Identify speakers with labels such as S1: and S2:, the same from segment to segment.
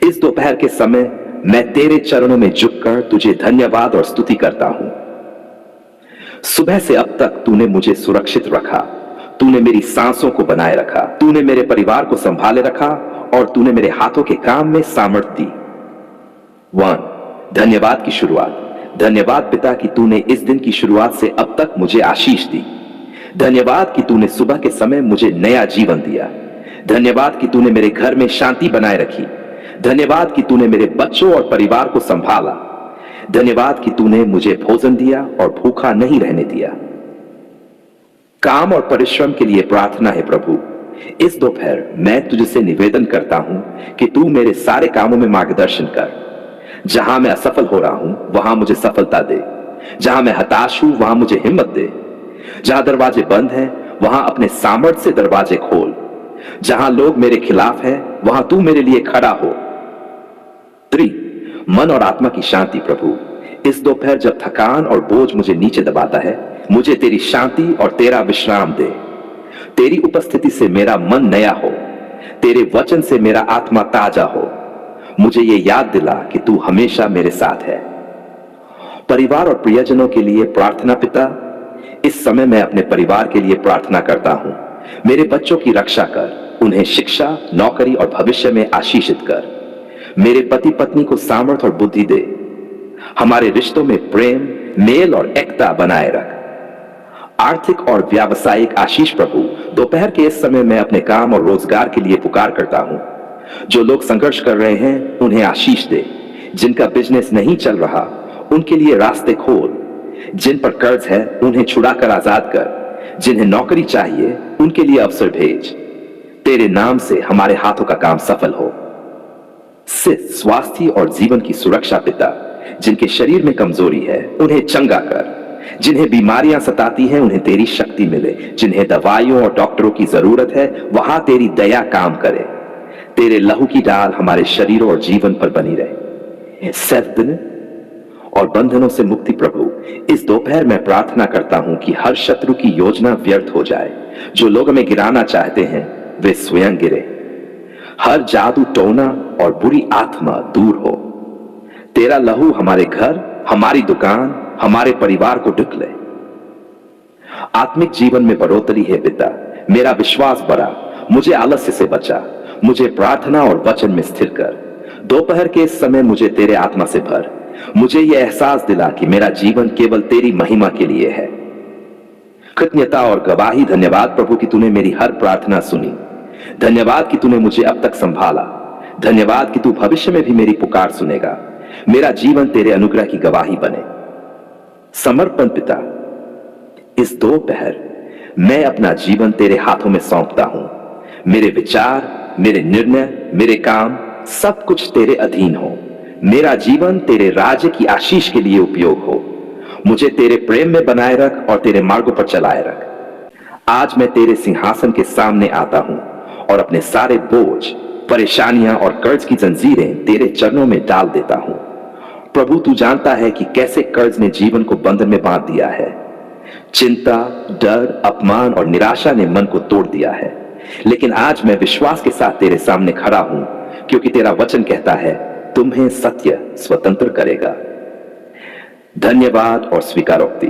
S1: इस दोपहर के समय मैं तेरे चरणों में झुककर तुझे धन्यवाद और स्तुति करता हूं। सुबह से अब तक तूने मुझे सुरक्षित रखा, तूने मेरी सांसों को बनाए रखा, तूने मेरे परिवार को संभाले रखा और तूने मेरे हाथों के काम में सामर्थ्य दी। धन्यवाद की शुरुआत। धन्यवाद पिता कि तूने इस दिन की शुरुआत से अब तक मुझे आशीष दी। धन्यवाद कि तूने सुबह के समय मुझे नया जीवन दिया। धन्यवाद कि तूने मेरे घर में शांति बनाए रखी। धन्यवाद कि तूने मेरे बच्चों और परिवार को संभाला। धन्यवाद कि तूने मुझे भोजन दिया और भूखा नहीं रहने दिया। काम और परिश्रम के लिए प्रार्थना है प्रभु। इस दोपहर मैं तुझसे निवेदन करता हूं कि तू मेरे सारे कामों में मार्गदर्शन कर। जहां मैं असफल हो रहा हूं वहां मुझे सफलता दे। जहां मैं हताश हूं वहां मुझे हिम्मत दे। जहां दरवाजे बंद हैं वहां अपने सामर्थ्य से दरवाजे खोल। जहां लोग मेरे खिलाफ हैं वहां तू मेरे लिए खड़ा हो। मन और आत्मा की शांति प्रभु। इस दोपहर जब थकान और बोझ मुझे नीचे दबाता है, मुझे तेरी शांति और तेरा विश्राम दे। तेरी उपस्थिति से मेरा मन नया हो, तेरे वचन से मेरा आत्मा ताजा हो। मुझे ये याद दिला कि तू हमेशा मेरे साथ है। परिवार और प्रियजनों के लिए प्रार्थना पिता। इस समय मैं अपने परिवार के लिए प्रार्थना करता हूं। मेरे बच्चों की रक्षा कर, उन्हें शिक्षा, नौकरी और भविष्य में आशीषित कर। मेरे पति पत्नी को सामर्थ और बुद्धि दे। हमारे रिश्तों में प्रेम, मेल और एकता बनाए रख। आर्थिक और व्यावसायिक आशीष प्रभु। दोपहर के इस समय मैं अपने काम और रोजगार के लिए पुकार करता हूं। जो लोग संघर्ष कर रहे हैं उन्हें आशीष दे। जिनका बिजनेस नहीं चल रहा उनके लिए रास्ते खोल। जिन पर कर्ज है उन्हें छुड़ाकर आजाद कर। जिन्हें नौकरी चाहिए उनके लिए अवसर भेज। तेरे नाम से हमारे हाथों का काम सफल हो। स्वास्थ्य और जीवन की सुरक्षा पिता। जिनके शरीर में कमजोरी है उन्हें चंगा कर। जिन्हें बीमारियां सताती हैं उन्हें तेरी शक्ति मिले। जिन्हें दवाइयों और डॉक्टरों की जरूरत है वहां तेरी दया काम करे। तेरे लहू की डाल हमारे शरीरों और जीवन पर बनी रहे। सैद्धांतिक और बंधनों से मुक्ति प्रभु। इस दोपहर मैं प्रार्थना करता हूं कि हर शत्रु की योजना व्यर्थ हो जाए। जो लोग हमें गिराना चाहते हैं वे स्वयं गिरे। हर जादू टोना और बुरी आत्मा दूर हो। तेरा लहू हमारे घर, हमारी दुकान, हमारे परिवार को ढक ले। आत्मिक जीवन में बढ़ोतरी है पिता। मेरा विश्वास बढ़ा। मुझे आलस्य से बचा। मुझे प्रार्थना और वचन में स्थिर कर। दोपहर के इस समय मुझे तेरे आत्मा से भर। मुझे यह एहसास दिला कि मेरा जीवन केवल तेरी महिमा के लिए है। कृतज्ञता और गवाही। धन्यवाद प्रभु कि तूने मेरी हर प्रार्थना सुनी। धन्यवाद कि तूने मुझे अब तक संभाला। धन्यवाद कि तू भविष्य में भी मेरी पुकार सुनेगा। मेरा जीवन तेरे अनुग्रह की गवाही बने। समर्पण पिता। इस दोपहर मैं अपना जीवन तेरे हाथों में सौंपता हूं। मेरे विचार, मेरे निर्णय, मेरे काम सब कुछ तेरे अधीन हो। मेरा जीवन तेरे राज्य की आशीष के लिए उपयोग हो। मुझे तेरे प्रेम में बनाए रख और तेरे मार्गों पर चलाए रख। आज मैं तेरे सिंहासन के सामने आता हूं और अपने सारे बोझ, परेशानियां और कर्ज की जंजीरें तेरे चरणों में डाल देता हूं। प्रभु तू जानता है कि कैसे कर्ज ने जीवन को बंधन में बांध दिया है। चिंता, डर, अपमान और निराशा ने मन को तोड़ दिया है। लेकिन आज मैं विश्वास के साथ तेरे सामने खड़ा हूं क्योंकि तेरा वचन कहता है तुम्हें सत्य स्वतंत्र करेगा। धन्यवाद और स्वीकारोक्ति।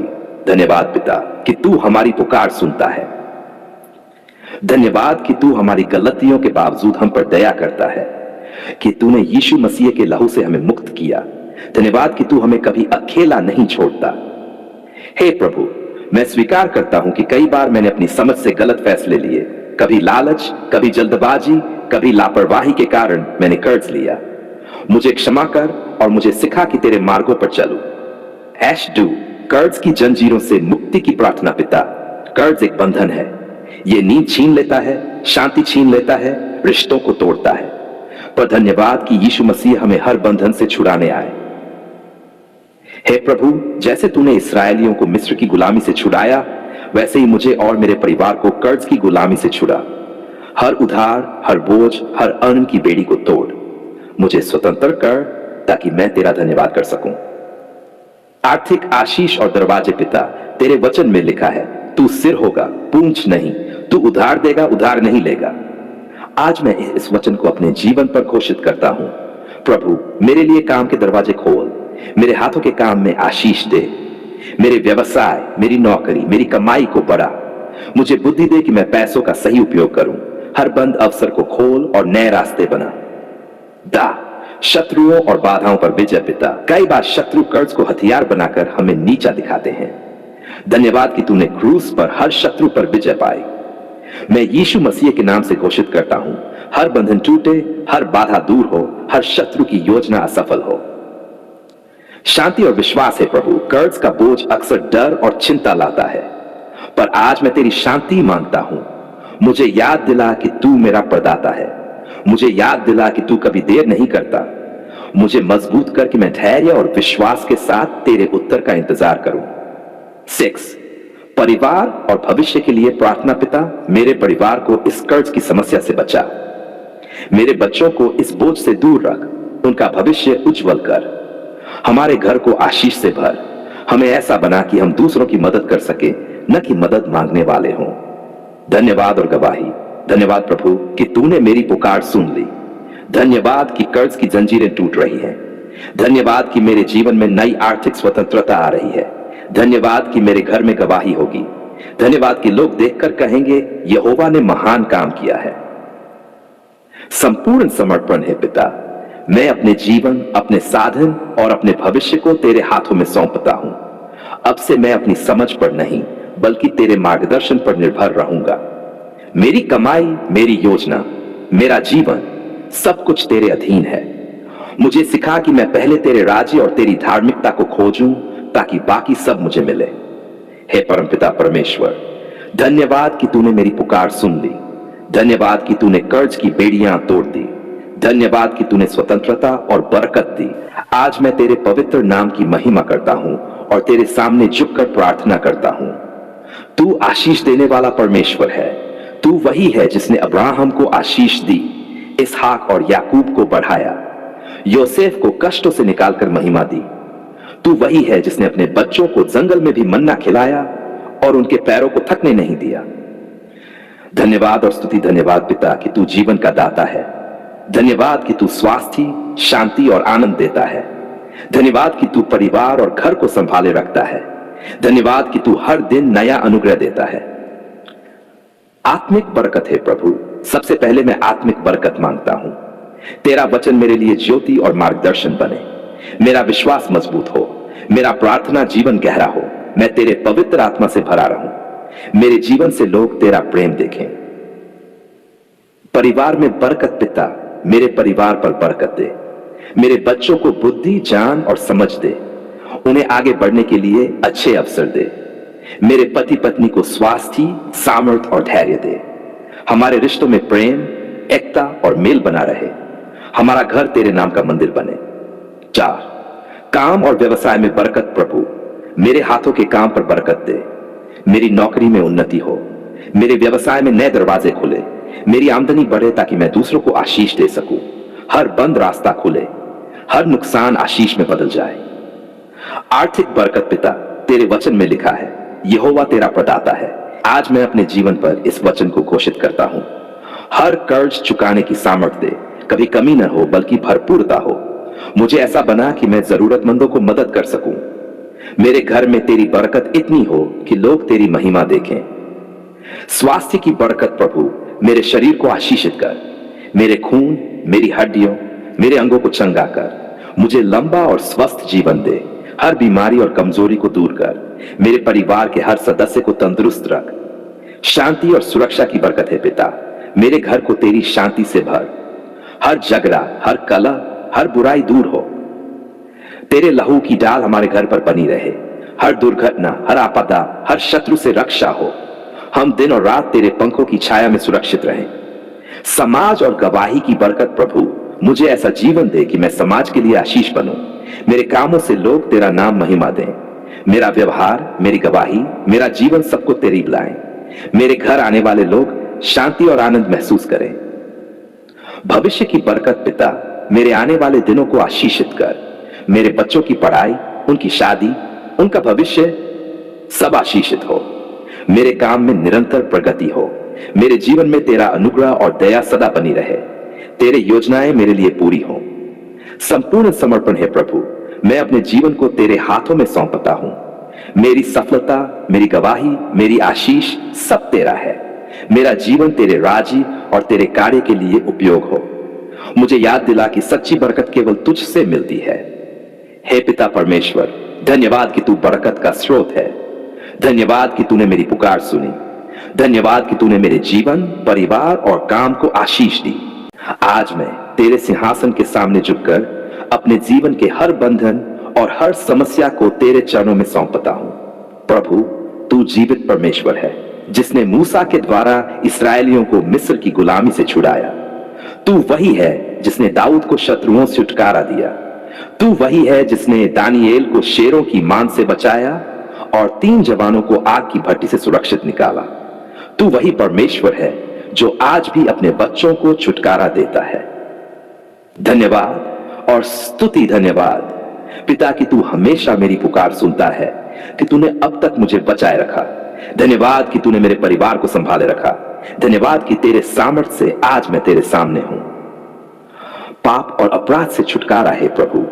S1: धन्यवाद पिता कि तू हमारी पुकार सुनता है। धन्यवाद कि तू हमारी गलतियों के बावजूद हम पर दया करता है, कि तूने यीशु मसीह के लहू से हमें मुक्त किया। धन्यवाद कि तू हमें कभी अकेला नहीं छोड़ता। हे प्रभु, मैं स्वीकार करता हूं कि कई बार मैंने अपनी समझ से गलत फैसले लिए। कभी लालच, कभी जल्दबाजी, कभी लापरवाही के कारण मैंने कर्ज लिया। मुझे क्षमा कर और मुझे सिखा कि तेरे मार्गों पर चलूं। कर्ज की जंजीरों से मुक्ति की प्रार्थना पिता। कर्ज एक बंधन है। ये नींद छीन लेता है, शांति छीन लेता है, रिश्तों को तोड़ता है। पर धन्यवाद कि यीशु मसीह हमें हर बंधन से छुड़ाने आए। हे प्रभु, जैसे तूने इसराइलियों को मिस्र की गुलामी से छुड़ाया, वैसे ही मुझे और मेरे परिवार को कर्ज की गुलामी से छुड़ा। हर उधार, हर बोझ, हर अन्न की बेड़ी को तोड़। मुझे स्वतंत्र कर ताकि मैं तेरा धन्यवाद कर सकूं। आर्थिक आशीष और दरवाजे पिता, तेरे वचन में लिखा है तू सिर होगा, पूंछ नहीं। तू उधार देगा, उधार नहीं लेगा। आज मैं इस वचन को अपने जीवन पर घोषित करता हूं। प्रभु मेरे लिए काम के दरवाजे खोल, मेरे हाथों के काम में आशीष दे, मेरे व्यवसाय, मेरी नौकरी, मेरी कमाई को बढ़ा। मुझे बुद्धि दे कि मैं पैसों का सही उपयोग करूं। हर बंद अवसर को खोल और नए रास्ते बना। दा शत्रुओं और बाधाओं पर विजय पिता। कई बार शत्रु कर्ज को हथियार बनाकर हमें नीचा दिखाते हैं। धन्यवाद कि तूने क्रूस पर हर शत्रु पर विजय पाई। मैं यीशु मसीह के नाम से घोषित करता हूं, हर बंधन टूटे, हर बाधा दूर हो, हर शत्रु की योजना असफल हो। शांति और विश्वास है प्रभु। कर्ज का बोझ अक्सर डर और चिंता लाता है, पर आज मैं तेरी शांति मांगता हूं। मुझे याद दिला कि तू मेरा प्रदाता है। मुझे याद दिला कि तू कभी देर नहीं करता। मुझे मजबूत कर कि मैं धैर्य और विश्वास के साथ तेरे उत्तर का इंतजार करूं। 6 परिवार और भविष्य के लिए प्रार्थना पिता। मेरे परिवार को इस कर्ज की समस्या से बचा। मेरे बच्चों को इस बोझ से दूर रख। उनका भविष्य उज्जवल कर। हमारे घर को आशीष से भर। हमें ऐसा बना कि हम दूसरों की मदद कर सके, न कि मदद मांगने वाले हों। धन्यवाद और गवाही। धन्यवाद प्रभु कि तूने मेरी पुकार सुन ली। धन्यवाद कि कर्ज की जंजीरें टूट रही हैं। धन्यवाद कि मेरे जीवन में नई आर्थिक स्वतंत्रता आ रही है। धन्यवाद कि मेरे घर में गवाही होगी। धन्यवाद कि लोग देखकर कहेंगे यहोवा ने महान काम किया है। संपूर्ण समर्पण है पिता। मैं अपने जीवन, अपने साधन और अपने भविष्य को तेरे हाथों में सौंपता हूं। अब से मैं अपनी समझ पर नहीं, बल्कि तेरे मार्गदर्शन पर निर्भर रहूंगा। मेरी कमाई, मेरी योजना, मेरा जीवन, सब कुछ तेरे अधीन है। मुझे सिखा कि मैं पहले तेरे राज्य और तेरी धार्मिकता को खोजूं, ताकि बाकी सब मुझे मिले। हे परमपिता परमेश्वर, धन्यवाद कि तूने मेरी पुकार सुन ली। धन्यवाद कि तूने कर्ज की बेड़ियां तोड़ दी। धन्यवाद कि तूने स्वतंत्रता और बरकत दी। आज मैं तेरे पवित्र नाम की महिमा करता हूं और तेरे सामने झुककर प्रार्थना करता हूं। तू आशीष देने वाला परमेश्वर है। तू वही है जिसने अब्राहम को आशीष दी, इसहाक और याकूब को बढ़ाया, योसेफ को कष्टों से निकालकर महिमा दी। तू वही है जिसने अपने बच्चों को जंगल में भी मन्ना खिलाया और उनके पैरों को थकने नहीं दिया। धन्यवाद और स्तुति। धन्यवाद पिता कि तू जीवन का दाता है। धन्यवाद कि तू स्वास्थ्य, शांति और आनंद देता है। धन्यवाद कि तू परिवार और घर को संभाले रखता है। धन्यवाद कि तू हर दिन नया अनुग्रह देता है। आत्मिक बरकत है प्रभु। सबसे पहले मैं आत्मिक बरकत मांगता हूं। तेरा वचन मेरे लिए ज्योति और मार्गदर्शन बने। मेरा विश्वास मजबूत हो। मेरा प्रार्थना जीवन गहरा हो। मैं तेरे पवित्र आत्मा से भरा रहूं। मेरे जीवन से लोग तेरा प्रेम देखें। परिवार में बरकत पिता। मेरे परिवार पर बरकत दे। मेरे बच्चों को बुद्धि, ज्ञान और समझ दे। उन्हें आगे बढ़ने के लिए अच्छे अवसर दे। मेरे पति पत्नी को स्वास्थ्य, सामर्थ और धैर्य दे। हमारे रिश्तों में प्रेम, एकता और मेल बना रहे। हमारा घर तेरे नाम का मंदिर बने। 4 काम और व्यवसाय में बरकत प्रभु। मेरे हाथों के काम पर बरकत दे। मेरी नौकरी में उन्नति हो। मेरे व्यवसाय में नए दरवाजे खुले। मेरी आमदनी बढ़े ताकि मैं दूसरों को आशीष दे सकूं। हर बंद रास्ता खुले। हर नुकसान आशीष में बदल जाए। आर्थिक बरकत पिता। तेरे वचन में लिखा है यहोवा तेरा प्रदाता है। आज मैं अपने जीवन पर इस वचन को घोषित करता हूं। हर कर्ज चुकाने की सामर्थ्य दे। कभी कमी न हो बल्कि भरपूरता हो। मुझे ऐसा बना कि मैं जरूरतमंदों को मदद कर सकूं। मेरे घर में तेरी बरकत इतनी हो कि लोग तेरी महिमा देखें। स्वास्थ्य की बरकत प्रभु। मेरे शरीर को आशीषित कर। मेरे खून, मेरी हड्डियों, मेरे अंगों को चंगा कर। मुझे लंबा और स्वस्थ जीवन दे। हर बीमारी और कमजोरी को दूर कर। मेरे परिवार के हर सदस्य को तंदुरुस्त रख। शांति और सुरक्षा की बरकत है पिता। मेरे घर को तेरी शांति से भर। हर झगड़ा, हर कलह, हर बुराई दूर हो। तेरे लहू की डाल हमारे घर पर बनी रहे। हर दुर्घटना, हर आपदा, हर शत्रु से रक्षा हो। हम दिन और रात तेरे पंखों की छाया में सुरक्षित रहें। समाज और गवाही की बरकत प्रभु। मुझे ऐसा जीवन दे कि मैं समाज के लिए आशीष बनूं। मेरे कामों से लोग तेरा नाम महिमा दें। मेरा व्यवहार, मेरी गवाही, मेरा जीवन सबको तेरी बुलाएं। मेरे घर आने वाले लोग शांति और आनंद महसूस करें। भविष्य की बरकत पिता। मेरे आने वाले दिनों को आशीषित कर। मेरे बच्चों की पढ़ाई, उनकी शादी, उनका भविष्य सब आशीषित हो। मेरे काम में निरंतर प्रगति हो। मेरे जीवन में तेरा अनुग्रह और दया सदा बनी रहे। तेरे योजनाएं मेरे लिए पूरी हो। संपूर्ण समर्पण है प्रभु। मैं अपने जीवन को तेरे हाथों में सौंपता हूं। मेरी सफलता, मेरी गवाही, मेरी आशीष सब तेरा है। मेरा जीवन तेरे राजी और तेरे कार्य के लिए उपयोग हो। मुझे याद दिला कि सच्ची बरकत केवल तुझसे मिलती है। हे पिता परमेश्वर, धन्यवाद कि तू बरकत का स्रोत है। धन्यवाद कि तूने मेरी पुकार सुनी। धन्यवाद कि तूने मेरे जीवन, परिवार और काम को आशीष दी। आज मैं तेरे सिंहासन के सामने झुककर अपने जीवन के हर बंधन और हर समस्या को तेरे चरणों में सौंपता हूं। प्रभु, तू जीवित परमेश्वर है, जिसने मूसा के द्वारा इस्राएलियों को मिस्र की गुलामी से छुड़ाया। तू वही है जिसने दाऊद को शत्रुओं से छुटकारा दिया। तू वही है जिसने दानिएल को शेरों की मान से बचाया और 3 जवानों को आग की भट्टी से सुरक्षित निकाला। तू वही परमेश्वर है जो आज भी अपने बच्चों को छुटकारा देता है। धन्यवाद और स्तुति, धन्यवाद पिता कि तू हमेशा मेरी पुकार सुनता है, कि तूने अब तक मुझे बचाए रखा। धन्यवाद कि तूने मेरे परिवार को संभाले रखा। धन्यवाद कि तेरे सामर्थ्य से आज मैं तेरे सामने हूं। पाप और अपराध से छुटकारा है प्रभु।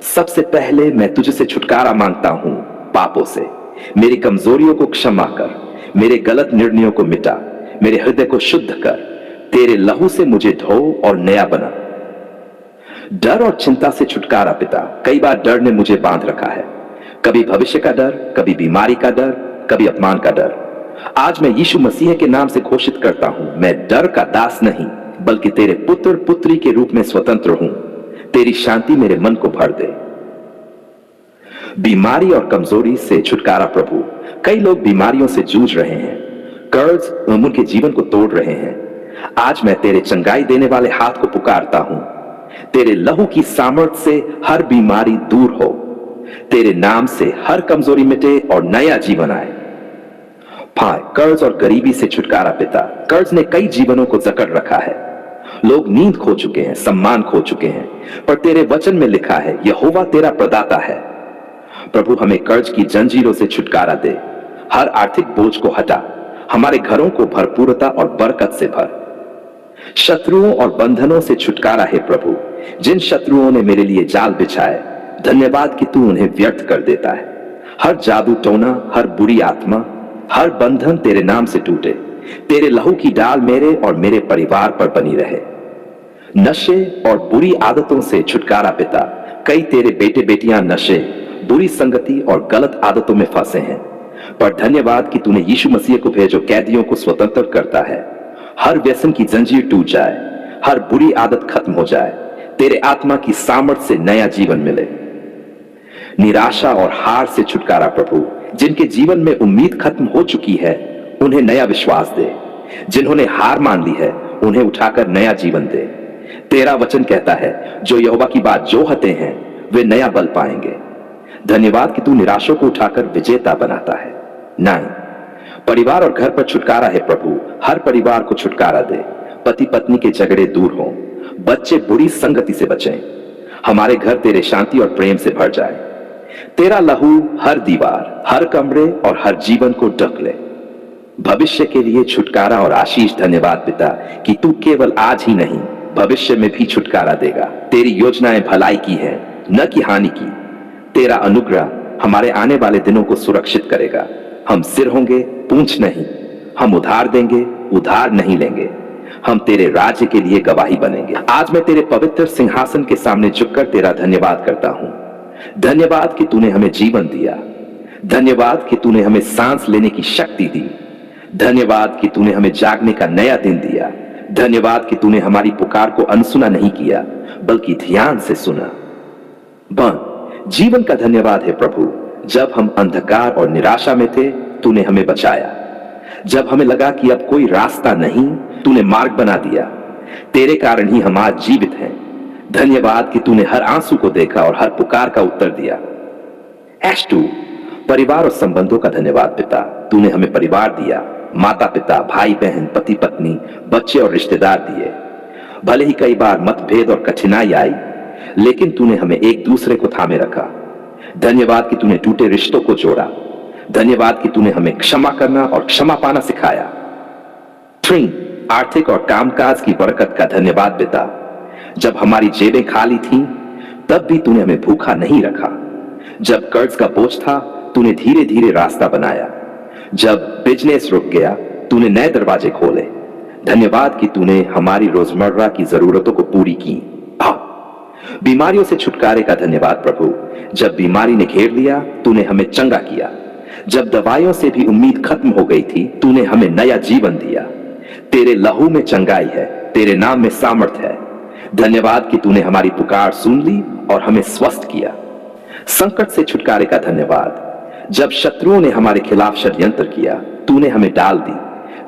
S1: सबसे पहले मैं तुझसे छुटकारा मांगता हूं पापों से। मेरी कमजोरियों को क्षमा कर, मेरे गलत निर्णयों को मिटा, मेरे हृदय को शुद्ध कर। तेरे लहू से मुझे धो और नया बना। डर और चिंता से छुटकारा पिता। कई बार डर ने मुझे बांध रखा है। कभी भविष्य का डर, कभी बीमारी का डर, कभी अपमान का डर। आज मैं यीशु मसीह के नाम से घोषित करता हूं, मैं डर का दास नहीं, बल्कि तेरे पुत्र पुत्री के रूप में स्वतंत्र हूं। तेरी शांति मेरे मन को भर दे। बीमारी और कमजोरी से छुटकारा प्रभु। कई लोग बीमारियों से जूझ रहे हैं, कर्ज उनके जीवन को तोड़ रहे हैं। आज मैं तेरे चंगाई देने वाले हाथ को पुकारता हूं। तेरे लहू की सामर्थ्य से हर बीमारी दूर हो। तेरे नाम से हर कमजोरी मिटे और नया जीवन आए। कर्ज और गरीबी से छुटकारा पिता। कर्ज ने कई जीवनों को जकड़ रखा है। लोग नींद खो चुके हैं, सम्मान खो चुके हैं, पर तेरे वचन में लिखा है, यहोवा तेरा प्रदाता है। प्रभु, हमें कर्ज की जंजीरों से छुटकारा दे। हर आर्थिक बोझ को हटा। हमारे घरों को भरपूरता और बरकत से भर। शत्रुओं और बंधनों से छुटकारा है प्रभु। जिन शत्रुओं ने मेरे लिए जाल बिछाए, धन्यवाद कि तू उन्हें व्यर्थ कर देता है। हर जादू टोना, हर बुरी आत्मा, हर बंधन तेरे नाम से टूटे। तेरे लहू की डाल मेरे और मेरे परिवार पर बनी रहे। नशे और बुरी आदतों से छुटकारा पिता। कई तेरे बेटे बेटियां नशे, बुरी संगति और गलत आदतों में फंसे हैं, पर धन्यवाद कि तूने यीशु मसीह को भेजो कैदियों को स्वतंत्र करता है। हर व्यसन की जंजीर टूट जाए, हर बुरी आदत खत्म हो जाए। तेरे आत्मा की सामर्थ्य से नया जीवन मिले। निराशा और हार से छुटकारा प्रभु। जिनके जीवन में उम्मीद खत्म हो चुकी है, उन्हें नया विश्वास दे। जिन्होंने हार मान ली है, उन्हें उठाकर नया जीवन दे। तेरा वचन कहता है, जो यहोवा की बात जोहते हैं, वे नया बल पाएंगे। धन्यवाद कि तू निराशों को उठाकर विजेता बनाता है। नहीं, परिवार और घर पर छुटकारा है प्रभु। हर परिवार को छुटकारा दे। पति पत्नी के झगड़े दूर हों, बच्चे बुरी संगति से बचें। हमारे घर तेरे शांति और प्रेम से भर जाए। तेरा लहू हर दीवार, हर कमरे और हर जीवन को ढक ले। भविष्य के लिए छुटकारा और आशीष। धन्यवाद पिता कि तू केवल आज ही नहीं, भविष्य में भी छुटकारा देगा। तेरी योजनाएं भलाई की है, न कि हानि की। तेरा अनुग्रह हमारे आने वाले दिनों को सुरक्षित करेगा। हम सिर होंगे, पूंछ नहीं। हम उधार देंगे, उधार नहीं लेंगे। हम तेरे राज्य के लिए गवाही बनेंगे। आज मैं तेरे पवित्र सिंहासन के सामने झुककर तेरा धन्यवाद करता हूं। धन्यवाद कि तूने हमें जीवन दिया। धन्यवाद कि तूने हमें सांस लेने की शक्ति दी। धन्यवाद कि तूने हमें जागने का नया दिन दिया। धन्यवाद कि तूने हमारी पुकार को अनसुना नहीं किया, बल्कि ध्यान से सुना। जीवन का धन्यवाद है प्रभु। जब हम अंधकार और निराशा में थे, तूने हमें बचाया। जब हमें लगा कि अब कोई रास्ता नहीं, तूने मार्ग बना दिया। तेरे कारण ही हम आज जीवित हैं। धन्यवाद कि तूने हर आंसू को देखा और हर पुकार का उत्तर दिया। S2 परिवार और संबंधों का धन्यवाद पिता। तूने हमें परिवार दिया, माता पिता, भाई बहन, पति पत्नी, बच्चे और रिश्तेदार दिए। भले ही कई बार मतभेद और कठिनाई आई, लेकिन तूने हमें एक दूसरे को थामे रखा। धन्यवाद कि तूने टूटे रिश्तों को जोड़ा। धन्यवाद कि तूने हमें क्षमा करना और क्षमा पाना सिखाया। 3 आर्थिक और कामकाज की बरकत का धन्यवाद पिता। जब हमारी जेबें खाली थीं, तब भी तूने हमें भूखा नहीं रखा। जब कर्ज का बोझ था, तूने धीरे धीरे रास्ता बनाया। जब बिजनेस रुक गया, तूने नए दरवाजे खोले। धन्यवाद कि तूने हमारी रोजमर्रा की जरूरतों को पूरी की। बीमारियों से छुटकारे का धन्यवाद प्रभु। जब बीमारी ने घेर लिया, तूने हमें चंगा किया। जब दवाइयों से भी उम्मीद खत्म हो गई थी, तूने हमें नया जीवन दिया। तेरे लहू में चंगाई है, तेरे नाम में सामर्थ है। धन्यवाद कि तूने हमारी पुकार सुन ली और हमें स्वस्थ किया। संकट से छुटकारे का धन्यवाद। जब शत्रुओं ने हमारे खिलाफ षड्यंत्र किया, तूने हमें डाल दी।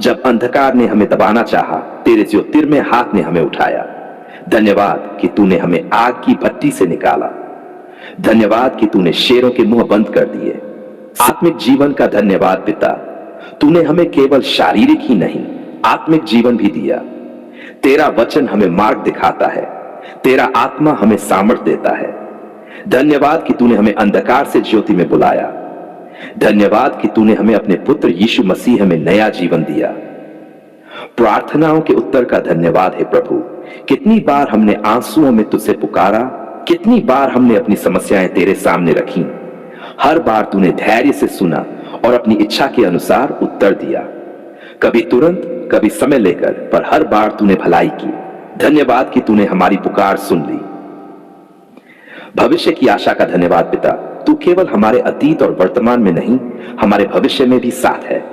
S1: जब अंधकार ने हमें दबाना चाहा, तेरे ज्योतिर्मय हाथ ने हमें उठाया। धन्यवाद कि तूने हमें आग की भट्टी से निकाला। धन्यवाद कि तूने शेरों के मुंह बंद कर दिए। आत्मिक जीवन का धन्यवाद पिता। तूने हमें केवल शारीरिक ही नहीं, आत्मिक जीवन भी दिया। तेरा वचन हमें मार्ग दिखाता है, तेरा आत्मा हमें सामर्थ देता है। धन्यवाद कि तूने हमें अंधकार से ज्योति में बुलाया। धन्यवाद कि तूने हमें अपने पुत्र यीशु मसीह में नया जीवन दिया। प्रार्थनाओं के उत्तर का धन्यवाद है प्रभु। कितनी बार हमने आंसुओं में तुझसे पुकारा, कितनी बार हमने अपनी समस्याएं तेरे सामने रखी। हर बार तूने धैर्य से सुना और अपनी इच्छा के अनुसार उत्तर दिया। कभी तुरंत, कभी समय लेकर, पर हर बार तूने भलाई की। धन्यवाद कि तूने हमारी पुकार सुन ली। भविष्य की आशा का धन्यवाद पिता। तू केवल हमारे अतीत और वर्तमान में नहीं, हमारे भविष्य में भी साथ है।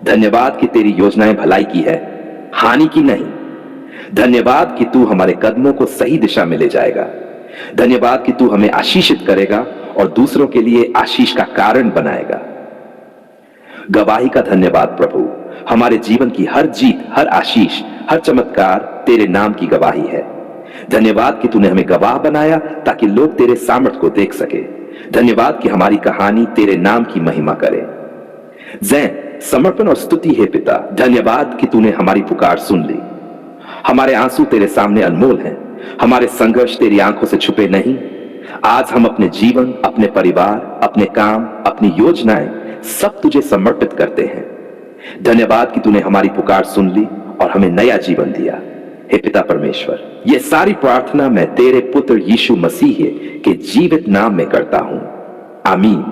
S1: धन्यवाद कि तेरी योजनाएं भलाई की है, हानि की नहीं। धन्यवाद कि तू हमारे कदमों को सही दिशा में ले जाएगा। धन्यवाद कि तू हमें आशीषित करेगा और दूसरों के लिए आशीष का कारण बनाएगा। गवाही का धन्यवाद प्रभु। हमारे जीवन की हर जीत, हर आशीष, हर चमत्कार तेरे नाम की गवाही है। धन्यवाद कि तूने हमें गवाह बनाया ताकि लोग तेरे सामर्थ को देख सके। धन्यवाद कि हमारी कहानी तेरे नाम की महिमा करे। जैन समर्पण और स्तुति है पिता। धन्यवाद कि तूने हमारी पुकार सुन ली। हमारे आंसू तेरे सामने अनमोल हैं, हमारे संघर्ष तेरी आंखों से छुपे नहीं। आज हम अपने जीवन, अपने परिवार, अपने काम, अपनी योजनाएं सब तुझे समर्पित करते हैं। धन्यवाद कि तूने हमारी पुकार सुन ली और हमें नया जीवन दिया। हे पिता परमेश्वर, यह सारी प्रार्थना मैं तेरे पुत्र यीशु मसीह के जीवित नाम में करता हूं। आमीन।